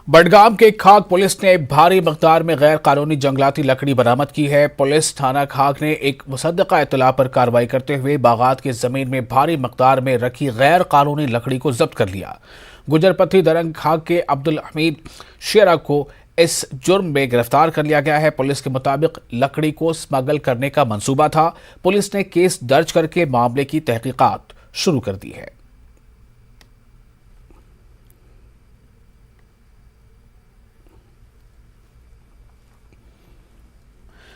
बडगाम के खाग पुलिस ने भारी मकदार में गैर कानूनी जंगलाती लकड़ी बरामद की है। पुलिस थाना खाग ने एक मुसद्दका इत्तला पर कार्रवाई करते हुए बागात की जमीन में भारी मकदार में रखी गैर कानूनी लकड़ी को जब्त कर लिया। गुजरपथी दरंग खाग के अब्दुल हमीद शेरा को इस जुर्म में गिरफ्तार कर लिया गया है। पुलिस के मुताबिक लकड़ी को स्मगल करने का मंसूबा था। पुलिस ने केस दर्ज करके मामले की तहकीकात शुरू कर दी है।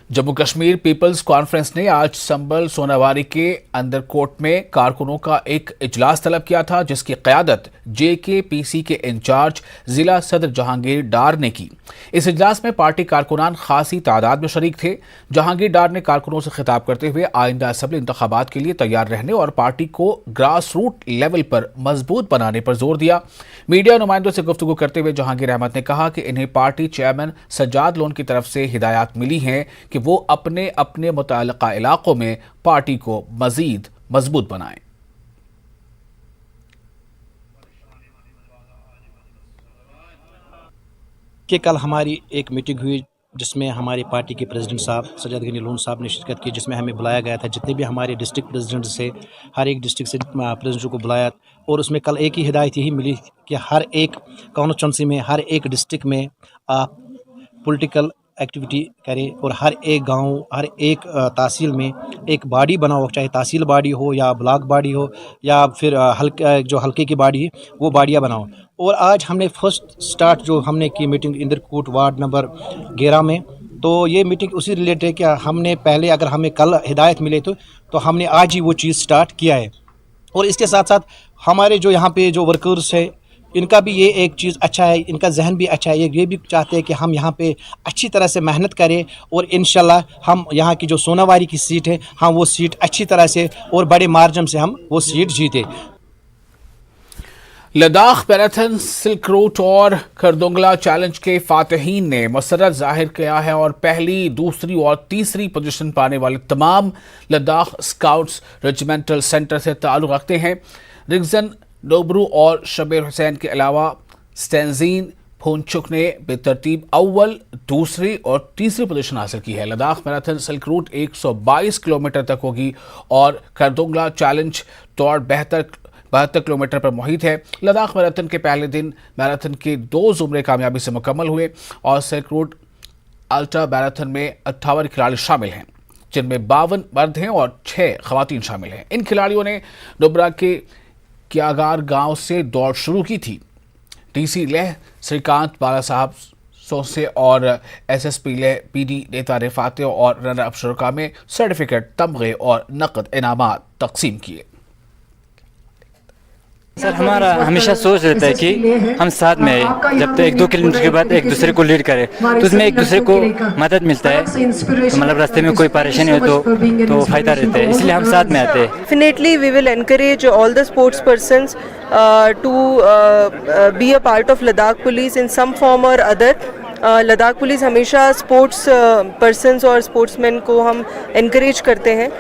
जम्मू कश्मीर पीपल्स कॉन्फ्रेंस ने आज संबल सोनावारी के अंदरकोट में कारकुनों का एक इजलास तलब किया था, जिसकी क़यादत JKPC के इंचार्ज जिला सदर जहांगीर डार ने की। इस इजलास में पार्टी कारकुनान खासी तादाद में शरीक थे। जहांगीर डार ने कारकुनों से खिताब करते हुए आइंदा असम्बली इंतखाबात के लिए तैयार रहने और पार्टी को ग्रास रूट लेवल पर मजबूत बनाने पर जोर दिया। मीडिया नुमाइंदों से गुफ्तगू करते हुए जहांगीर अहमद ने कहा कि इन्हें पार्टी चेयरमैन सज्जाद लोन की तरफ से हिदायत मिली हैं कि वो अपने अपने मुताल्लिका इलाकों में पार्टी को मजीद मजबूत बनाएं। कि कल हमारी एक मीटिंग हुई जिसमें हमारी पार्टी के प्रेसिडेंट साहब सज्जाद गनी लोन साहब ने शिरकत की, जिसमें हमें बुलाया गया था। जितने भी हमारे डिस्ट्रिक्ट प्रेसिडेंट से हर एक डिस्ट्रिक्ट से प्रेसिडेंट को बुलाया और उसमें कल एक ही हिदायत यही मिली कि हर एक कॉन्स्टिट्यूंसी में हर एक डिस्ट्रिक्ट में आप पॉलिटिकल एक्टिविटी करें और हर एक गांव हर एक तहसील में एक बॉडी बनाओ, चाहे तहसील बॉडी हो या ब्लॉक बॉडी हो या फिर हल्के की बॉडी है वो बॉडियाँ बनाओ। और आज हमने फर्स्ट स्टार्ट जो हमने की मीटिंग इंदरकोट वार्ड नंबर 11 में, तो ये मीटिंग उसी रिलेटेड है कि हमने पहले अगर हमें कल हिदायत मिले तो हमने आज ही वो चीज़ स्टार्ट किया है। और इसके साथ साथ हमारे जो यहाँ पे जो वर्कर्स है इनका भी ये एक चीज़ अच्छा है, इनका जहन भी अच्छा है। ये भी चाहते हैं कि हम यहाँ पे अच्छी तरह से मेहनत करें और इंशाल्लाह हम यहाँ की जो सोनावारी की सीट है हम वो सीट अच्छी तरह से और बड़े मार्जिन से हम वो सीट जीते। लद्दाख मैराथन, सिल्क रूट और खरदुंगला चैलेंज के फातहीन ने मसरत जाहिर किया है और पहली, दूसरी और तीसरी पोजीशन पाने वाले तमाम लद्दाख स्काउट्स रेजिमेंटल सेंटर से ताल्लुक़ रखते हैं। रिगजन डोबरू और शबीर हुसैन के अलावा स्टेंजीन फोनचुक ने बेतरतीब अव्वल, दूसरी और तीसरी पोजीशन हासिल की है। Ladakh marathon silk route 122 kilometre तक होगी और खरदुंगला चैलेंज दौड़ 72 किलोमीटर पर मुहित है। लद्दाख मैराथन के पहले दिन मैराथन के 2 ज़ुमरे कामयाबी से मुकम्मल हुए और सिल्क रूट अल्ट्रा मैराथन में 58 खिलाड़ी शामिल हैं, जिनमें 52 मर्द हैं और 6 खवातीन शामिल हैं। इन खिलाड़ियों ने डोबरा के क्यागार गांव से दौड़ शुरू की थी। DC लेह श्रीकांत बाला साहब सोसे और SSP लेह PD नेता रिफाते और रनर अप शुरा में सर्टिफिकेट, तमगे और नकद इनामात तकसीम किए। सर, हमारा हमेशा सोच रहता है कि हम साथ में आए, जब तक 1-2 किलोमीटर के बाद एक दूसरे को लीड करें तो उसमें एक दूसरे को मदद मिलता है। तो मतलब रास्ते में कोई परेशानी हो तो फायदा रहता है, इसलिए हम साथ में आते हैं। Definitely we will encourage all the sports persons to be a part of Ladakh Police in some form or other. Ladakh police हमेशा स्पोर्ट्स पर्सन्स और स्पोर्ट्समैन को हम इनकरेज करते हैं